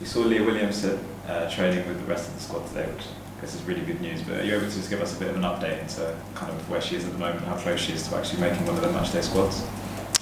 We saw Leah Williamson training with the rest of the squad today, which I guess is really good news. But are you able to just give us a bit of an update into kind of where she is at the moment, how close she is to actually making one of the matchday squads?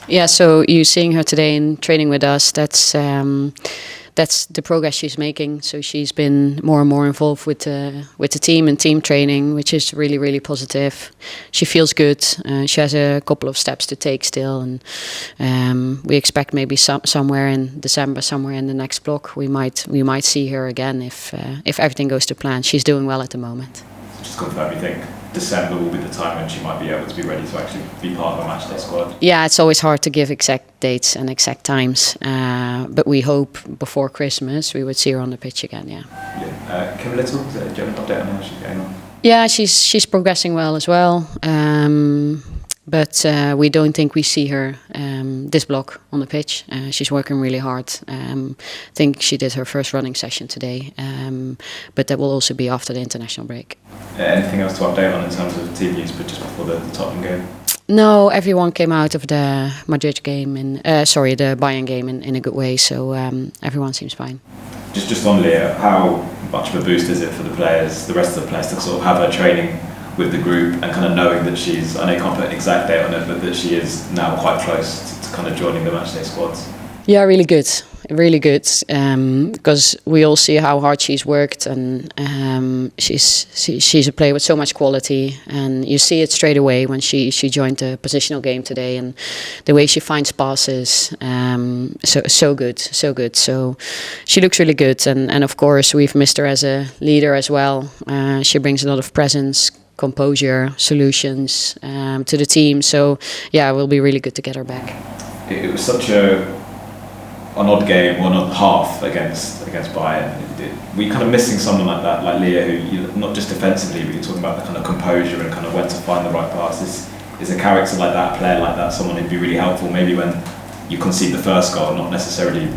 Yeah, so you seeing her today in training with us, that's the progress she's making. So she's been more and more involved with the team and team training, which is really, really positive. She feels good. She has a couple of steps to take still, and we expect maybe somewhere in December, somewhere in the next block, we might see her again if everything goes to plan. She's doing well at the moment. So just confirm, you think December will be the time when she might be able to be ready to actually be part of a matchday squad? Yeah, it's always hard to give exact dates and exact times, but we hope before Christmas we would see her on the pitch again. Yeah. Kim Little, do you have an update on how she's going on? Yeah, she's progressing well as well. But we don't think we see her this block on the pitch. She's working really hard. I think she did her first running session today, but that will also be after the international break. Anything else to update on in terms of team news, but just before the Tottenham game? No, everyone came out of the Madrid game, the Bayern game in a good way, so everyone seems fine. Just on Leah, how much of a boost is it for the players, the rest of the players, to sort of have her training with the group and kind of knowing that she's, I know you can't put an exact date on it, but that she is now quite close to kind of joining the matchday squads? Yeah, really good, because we all see how hard she's worked, and she's a player with so much quality, and you see it straight away when she joined the positional game today, and the way she finds passes, so good. So she looks really good, and of course we've missed her as a leader as well. She brings a lot of presence, composure, solutions to the team. So yeah, it will be really good to get her back. It was such an odd game, or an odd half against Bayern. Were you kind of missing someone like that, like Leah, who not just defensively, but you're talking about the kind of composure and kind of when to find the right pass? Is a character like that, a player like that, someone who'd be really helpful maybe when you concede the first goal, not necessarily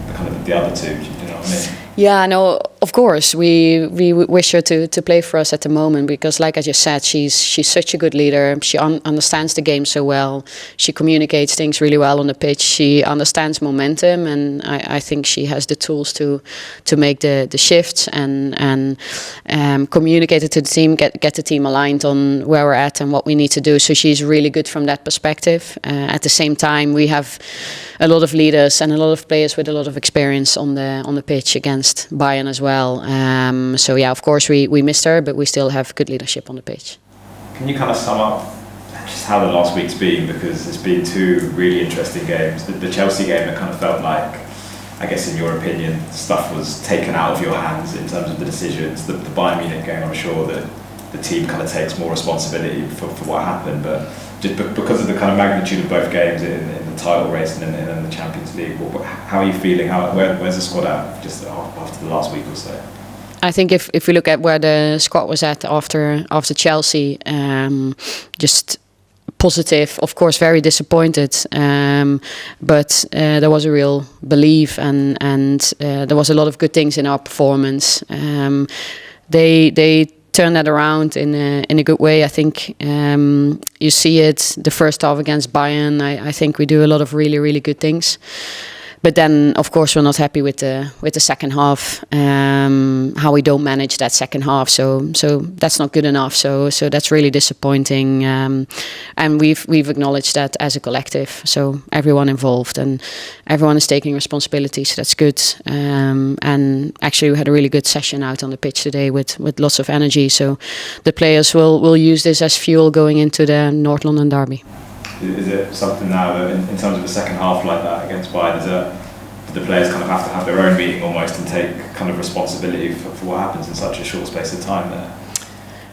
the other two? Do you know what I mean? Yeah, no, of course. We wish her to play for us at the moment because, like I just said, she's such a good leader. She understands the game so well. She communicates things really well on the pitch. She understands momentum, and I think she has the tools to make the shifts and communicate it to the team, get the team aligned on where we're at and what we need to do. So she's really good from that perspective. At the same time, we have a lot of leaders and a lot of players with a lot of experience on the pitch against Bayern as well. So yeah, of course we missed her, but we still have good leadership on the pitch. Can you kind of sum up just how the last week's been? Because it's been two really interesting games. The Chelsea game, it kind of felt like, I guess in your opinion, stuff was taken out of your hands in terms of the decisions. The Bayern Munich game, I'm sure that the team kind of takes more responsibility for what happened, but just because of the kind of magnitude of both games in the title race and in the Champions League, how are you feeling? Where's the squad at just after the last week or so? I think if we look at where the squad was at after Chelsea, just positive, of course, very disappointed, but there was a real belief and there was a lot of good things in our performance. They turn that around in a good way. I think you see it the first half against Bayern. I think we do a lot of really, really good things. But then, of course, we're not happy with the second half. How we don't manage that second half. So that's not good enough. So that's really disappointing. And we've acknowledged that as a collective. So everyone involved and everyone is taking responsibility. So that's good. And actually, we had a really good session out on the pitch today with lots of energy. So the players will use this as fuel going into the North London derby. Is it something now that in terms of the second half like that against Bayern, do the players kind of have to have their own meeting almost and take kind of responsibility for what happens in such a short space of time there?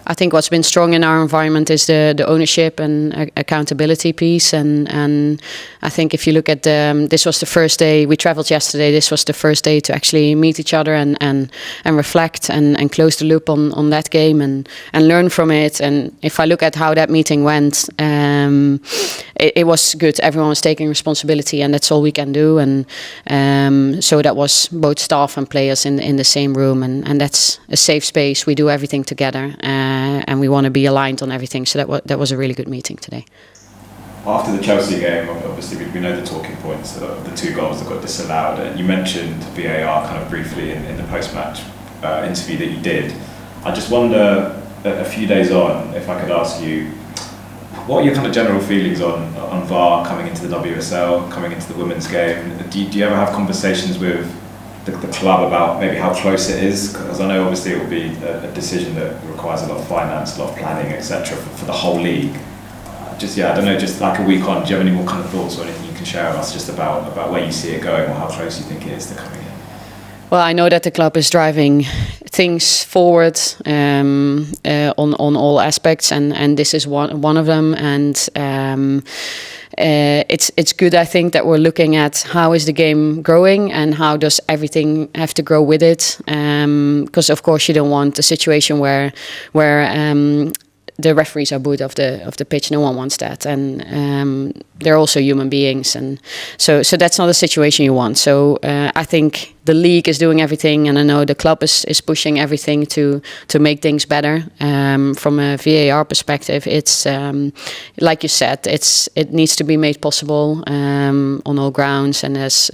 I think what's been strong in our environment is the ownership and accountability piece. And I think if you look at this was the first day, we travelled yesterday, this was the first day to actually meet each other and reflect and close the loop on that game and learn from it. And if I look at how that meeting went, it was good. Everyone was taking responsibility and that's all we can do. And so that was both staff and players in the same room. And that's a safe space. We do everything together. And we want to be aligned on everything. So that was a really good meeting today. After the Chelsea game, obviously we know the talking points of the 2 goals that got disallowed. And you mentioned VAR kind of briefly in the post-match interview that you did. I just wonder, a few days on, if I could ask you, what are your kind of general feelings on VAR coming into the WSL, coming into the women's game? Do you ever have conversations with the club about maybe how close it is? Because I know obviously it will be a decision that requires a lot of finance, a lot of planning, etc. for the whole league. I don't know, just like a week on, do you have any more kind of thoughts or anything you can share with us just about where you see it going or how close you think it is to coming in? Well, I know that the club is driving things forward on all aspects, and this is one of them. And it's good, I think, that we're looking at how is the game growing and how does everything have to grow with it. Because of course you don't want a situation where the referees are booed off the pitch. No one wants that, and they're also human beings, and so that's not a situation you want. So I think the league is doing everything, and I know the club is pushing everything to make things better. From a VAR perspective, it's like you said, it needs to be made possible on all grounds, and there's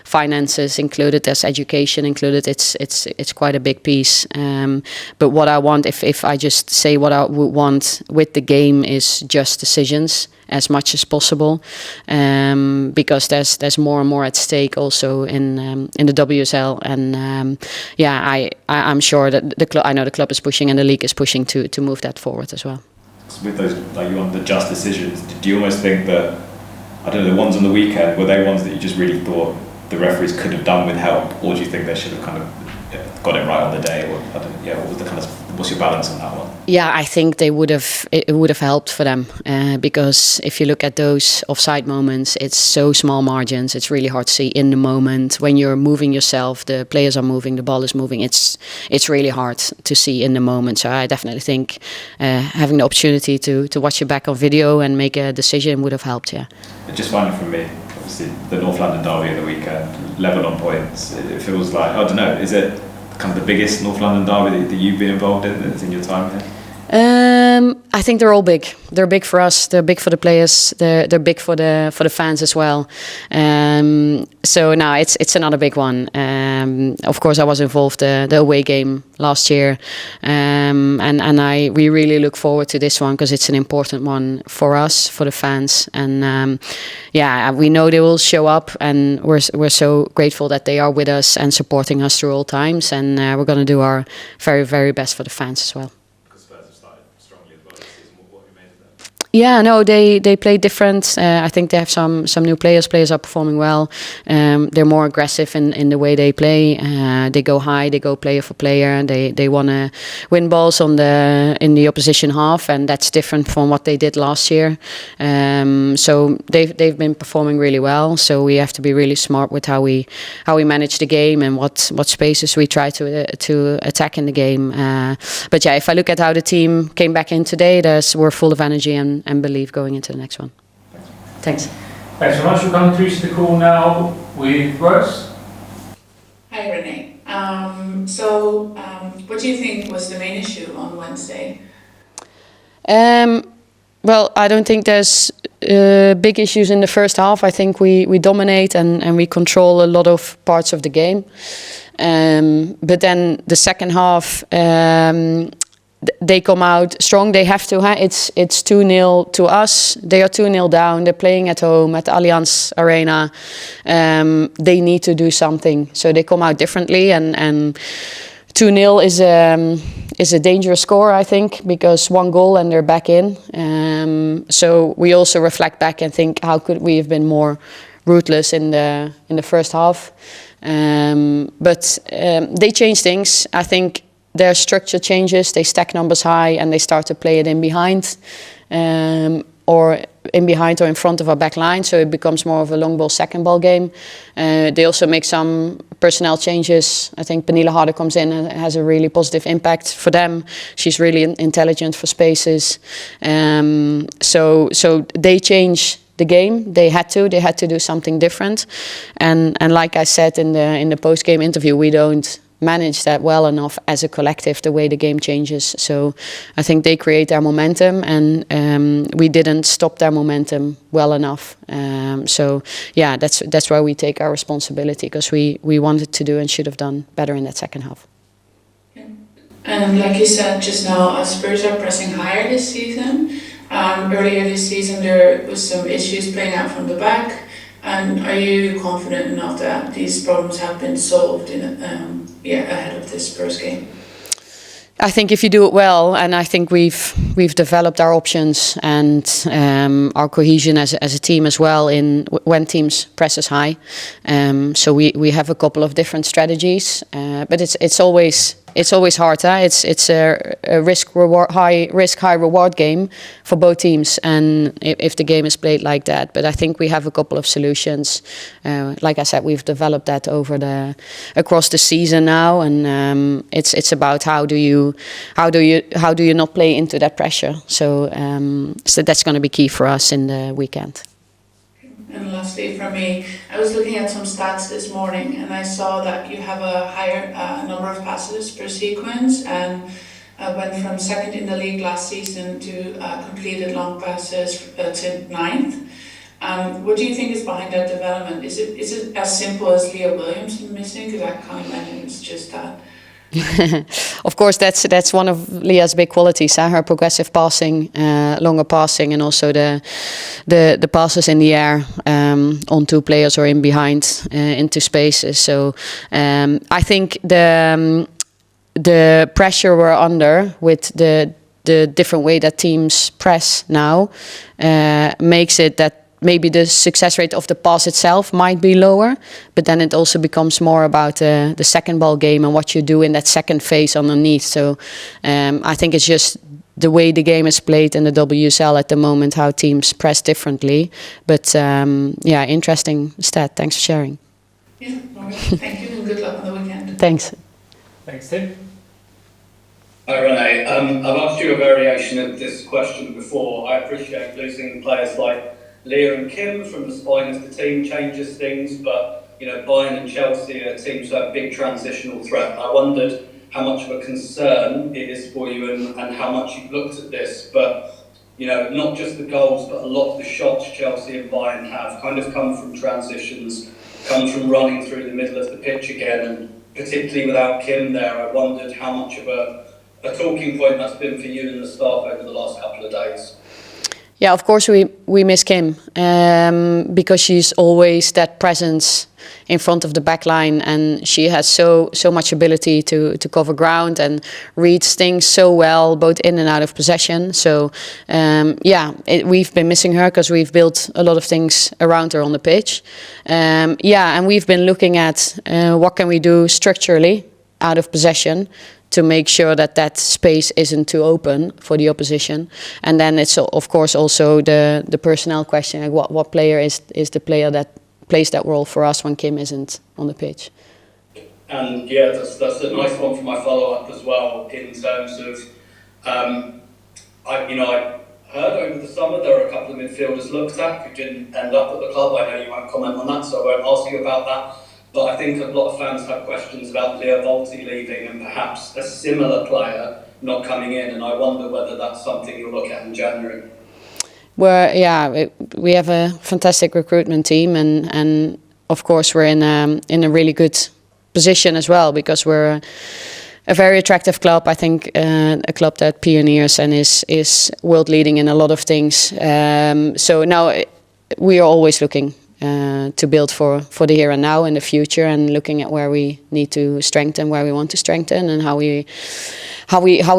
finances included, there's education included. It's quite a big piece. But what I want, if I just say what I would want with the game, is just decisions as much as possible, because there's more and more at stake also in the WSL, and I'm sure that I know the club is pushing and the league is pushing to move that forward as well. With those, like, you want the just decisions, do you almost think that, I don't know, the ones on the weekend, were they ones that you just really thought the referees could have done with help, or do you think they should have kind of got it right on the day? Or what was the kind of, what's your balance on that one? Yeah, I think it would have helped for them, because if you look at those offside moments, it's so small margins. It's really hard to see in the moment when you're moving yourself. The players are moving, the ball is moving. It's really hard to see in the moment. So I definitely think having the opportunity to watch it back on video and make a decision would have helped. Yeah. Just finally from me, obviously the North London derby of the weekend, level on points. It feels like, I don't know, is it kind of the biggest North London derby that you've been involved in your time here? I think they're all big. They're big for us. They're big for the players. They're big for the fans as well. So now it's another big one. Of course, I was involved the away game last year, and we really look forward to this one because it's an important one for us, for the fans, and we know they will show up, and we're so grateful that they are with us and supporting us through all times, and we're going to do our very, very best for the fans as well. Yeah, no, they play different. I think they have some new players. Players are performing well. They're more aggressive in the way they play. They go high. They go player for player. They want to win balls in the opposition half, and that's different from what they did last year. So they've been performing really well. So we have to be really smart with how we manage the game and what spaces we try to attack in the game. But yeah, if I look at how the team came back in today, we're full of energy and believe going into the next one. Thanks. Thanks so much for coming through to the call now with Rose. Hi Renee. What do you think was the main issue on Wednesday? Well, I don't think there's big issues in the first half. I think we dominate and we control a lot of parts of the game. But then the second half, they come out strong. They have to. It's 2-0 to us. They are 2-0 down. They're playing at home at the Allianz Arena. They need to do something. So they come out differently. And 2-0 is a dangerous score, I think, because one goal and they're back in. So we also reflect back and think, how could we have been more ruthless in the first half? But they change things. I think their structure changes, they stack numbers high and they start to play it in behind or in front of our back line, so it becomes more of a long ball, second ball game. They also make some personnel changes. I think Pernille Harder comes in and has a really positive impact for them. She's really intelligent for spaces. So they change the game. They had to do something different. And like I said in the post-game interview, we don't manage that well enough as a collective, the way the game changes. So I think they create their momentum, and we didn't stop their momentum well enough. So yeah, that's where we take our responsibility, because we wanted to do and should have done better in that second half. And like you said just now, Spurs are pressing higher this season. Earlier this season there was some issues playing out from the back. And are you confident enough that these problems have been solved ahead of this Spurs game? I think if you do it well, and I think we've developed our options and our cohesion as a team as well in when teams press us high. So we have a couple of different strategies, but it's always hard. It's a high risk, high reward game for both teams, and if the game is played like that. But I think we have a couple of solutions. Like I said, we've developed that across the season now, and it's about how do you not play into that pressure. So that's going to be key for us in the weekend. And lastly, for me, I was looking at some stats this morning, and I saw that you have a higher number of passes per sequence, and went from second in the league last season to completed long passes to 9th. What do you think is behind that development? Is it as simple as Leah Williamson missing? Because I can't imagine it's just that. Of course, that's one of Leah's big qualities, her progressive passing, longer passing, and also the passes in the air on two players or in behind into spaces. So I think the pressure we're under with the different way that teams press now makes it that maybe the success rate of the pass itself might be lower, but then it also becomes more about the second ball game and what you do in that second phase underneath. So I think it's just the way the game is played in the WSL at the moment, how teams press differently. But yeah, interesting stat. Thanks for sharing. Yeah, okay. Thank you, and good luck on the weekend. Thanks. Thanks, Tim. Hi Renee, I've asked you a variation of this question before. I appreciate losing players like Leah and Kim from the spine of the team changes things, but Bayern and Chelsea are teams who have big transitional threat. I wondered how much of a concern it is for you and how much you've looked at this. But not just the goals, but a lot of the shots Chelsea and Bayern have kind of come from transitions, come from running through the middle of the pitch again, and particularly without Kim there, I wondered how much of a talking point that's been for you and the staff over the last couple of days. Yeah, of course we miss Kim because she's always that presence in front of the back line, and she has so much ability to cover ground and reads things so well, both in and out of possession. So we've been missing her because we've built a lot of things around her on the pitch. And we've been looking at what can we do structurally out of possession to make sure that space isn't too open for the opposition. And then it's of course also the personnel question, like what player is the player that plays that role for us when Kim isn't on the pitch. And yeah, that's a nice one for my follow-up as well, in terms of, I heard over the summer there were a couple of midfielders looked at who didn't end up at the club. I know you won't comment on that, so I won't ask you about that. But I think a lot of fans have questions about Leah Williamson leaving and perhaps a similar player not coming in, and I wonder whether that's something you'll look at in January. We have a fantastic recruitment team, and of course we're in a really good position as well, because we're a very attractive club. I think a club that pioneers and is world leading in a lot of things. So now we are always looking to build for the here and now and the future, and looking at where we need to strengthen, where we want to strengthen, and how we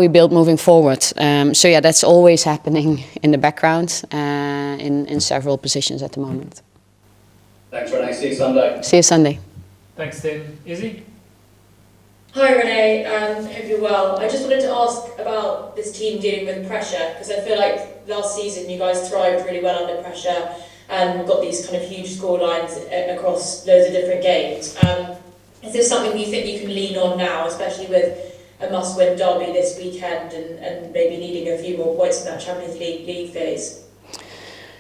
build moving forward. So yeah, that's always happening in the background in several positions at the moment. Thanks, Renee. See you Sunday. See you Sunday. Thanks, Tim. Izzy? Hi Renee, hope you're well. I just wanted to ask about this team dealing with pressure, because I feel like last season you guys thrived really well under pressure and got these kind of huge score lines across loads of different games. Is this something you think you can lean on now, especially with a must-win derby this weekend and maybe needing a few more points in that Champions League phase?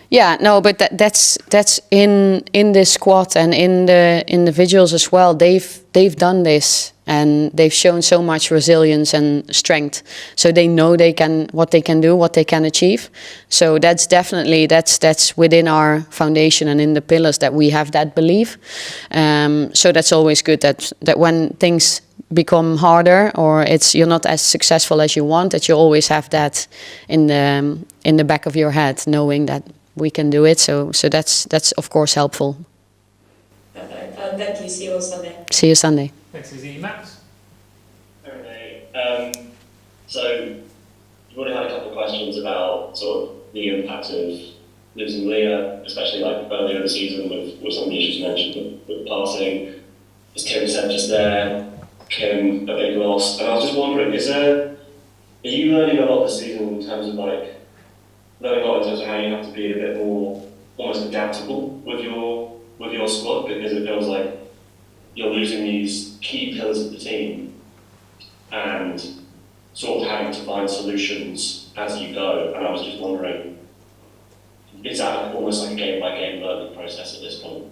Yeah, no, but that's in this squad and in the individuals as well. They've done this and they've shown so much resilience and strength. So they know what they can do, what they can achieve. So that's definitely that's within our foundation and in the pillars that we have that belief. So that's always good that when things become harder or you're not as successful as you want, that you always have that in the back of your head, knowing that we can do it. So that's of course helpful. Perfect. Thank you. See you on Sunday. See you Sunday. Next is Max. Okay. So you've already had a couple of questions about sort of the impact of losing Leah, especially like earlier in the season with some of the issues mentioned with passing. As Kim said just there, Kim a big loss. And I was just wondering, are you learning a lot this season in terms of how you have to be a bit more almost adaptable with your squad, because it feels like you're losing these key pillars of the team and sort of having to find solutions as you go. And I was just wondering, is that almost like a game-by-game learning process at this point?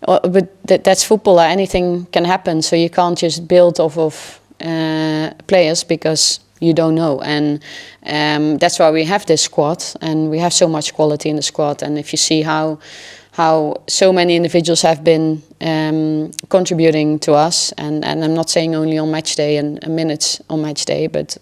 Well, but that's football. Anything can happen, so you can't just build off of players because you don't know. And that's why we have this squad, and we have so much quality in the squad. And if you see how so many individuals have been contributing to us, and I'm not saying only on match day and minutes on match day, but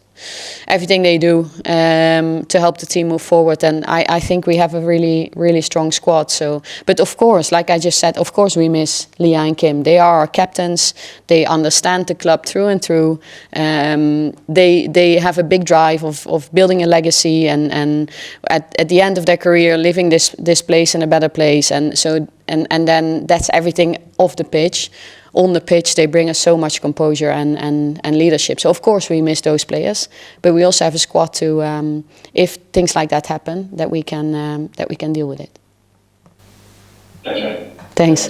everything they do to help the team move forward. And I think we have a really, really strong squad. So, but of course, like I just said, of course we miss Leah and Kim. They are our captains. They understand the club through and through. They have a big drive of building a legacy and at the end of their career living this place in a better place. And so and then that's everything off the pitch. On the pitch, they bring us so much composure and leadership. So of course we miss those players, but we also have a squad to, if things like that happen, that we can deal with it. Okay. Thanks.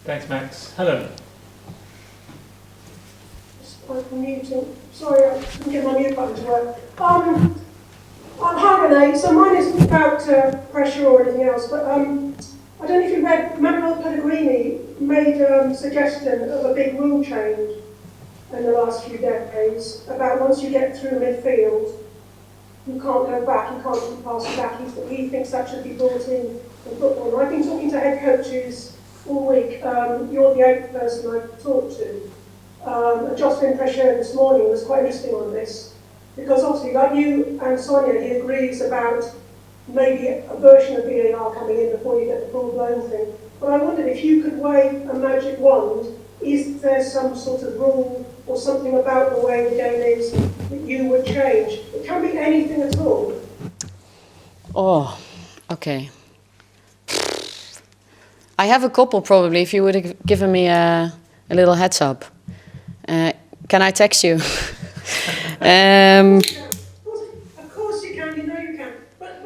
Thanks, Max. Helen. I'm muting. Sorry, I couldn't get my mute button to work. Hi Renee. So mine isn't about pressure or anything else, but I don't know if you read, Manuel Pellegrini made a suggestion of a big rule change in the last few days about once you get through midfield, you can't go back, you can't keep passing back. He thinks that should be brought in football. And I've been talking to head coaches all week. You're the 8th person I've talked to. Jocelyn Pressure this morning was quite interesting on this, because obviously, like you and Sonia, he agrees about maybe a version of VAR coming in before you get the full-blown thing. But I wondered if you could wave a magic wand, is there some sort of rule or something about the way the game is that you would change? It can be anything at all. Oh, okay. I have a couple probably, if you would have given me a little heads up. Can I text you? Of course you can, you know you can. But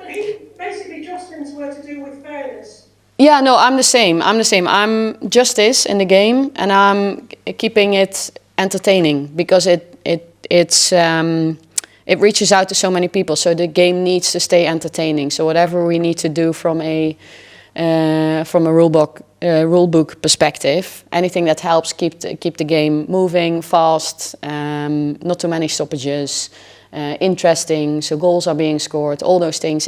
basically Jocelyn's were to do with fairness. Yeah, no, I'm the same. I'm justice in the game, and I'm keeping it entertaining because it reaches out to so many people. So the game needs to stay entertaining. So whatever we need to do from a rule book perspective, anything that helps keep the game moving, fast, not too many stoppages, interesting, so goals are being scored, all those things.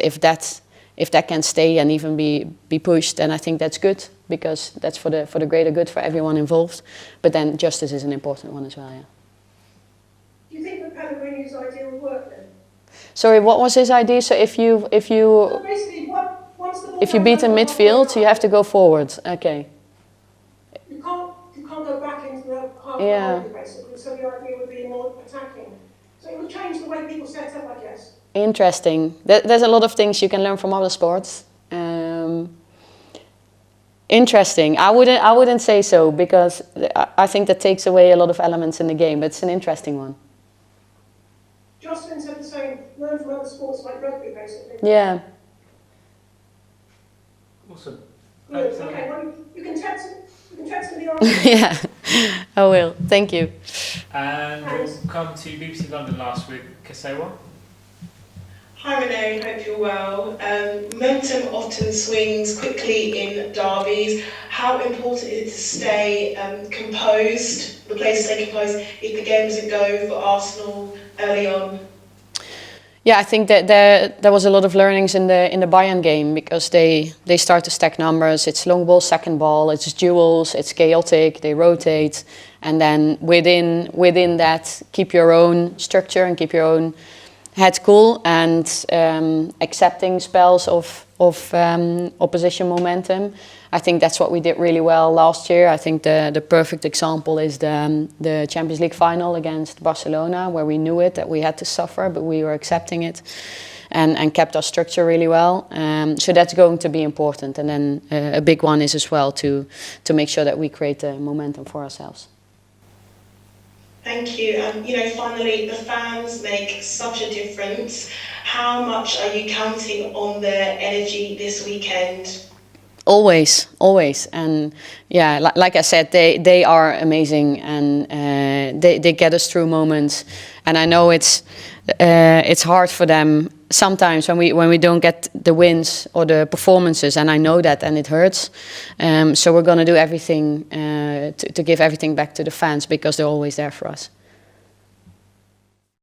If that can stay and even be pushed, then I think that's good, because that's for the greater good for everyone involved. But then justice is an important one as well. Yeah. Do you think that Pellegrini's idea would work then? Sorry, what was his idea? So if you Well, basically, once the ball if you beat in midfield, you have to go forward. Okay. You can't go back into the half basically. So the idea would be more attacking. So it would change the way people set up, I guess. Interesting. There's a lot of things you can learn from other sports. Interesting. I wouldn't say so, because I think that takes away a lot of elements in the game. But it's an interesting one. Jocelyn said the same. Learn from other sports like rugby, basically. Yeah. Awesome. Good. Okay. Well, you can text me the answer. Yeah, I will. Thank you. And we'll come to BBC London last week, Kasewa. Hi Renee, hope you're well. Momentum often swings quickly in derbies. How important is it to stay composed the players stay composed if the game doesn't go for Arsenal early on? Yeah, I think that there was a lot of learnings in the Bayern game, because they start to stack numbers. It's long ball, second ball, it's duels, it's chaotic, they rotate, and then within that, keep your own structure and keep your own head cool, and accepting spells of opposition momentum. I think that's what we did really well last year. I think the perfect example is the Champions League final against Barcelona, where we knew that we had to suffer, but we were accepting it and kept our structure really well. So that's going to be important. And then a big one is as well to make sure that we create the momentum for ourselves. Thank you. Finally, the fans make such a difference. How much are you counting on their energy this weekend? Always, and yeah, like I said, they are amazing, and they get us through moments. And I know it's hard for them sometimes when we don't get the wins or the performances, and I know that, and it hurts. So we're going to do everything to give everything back to the fans, because they're always there for us.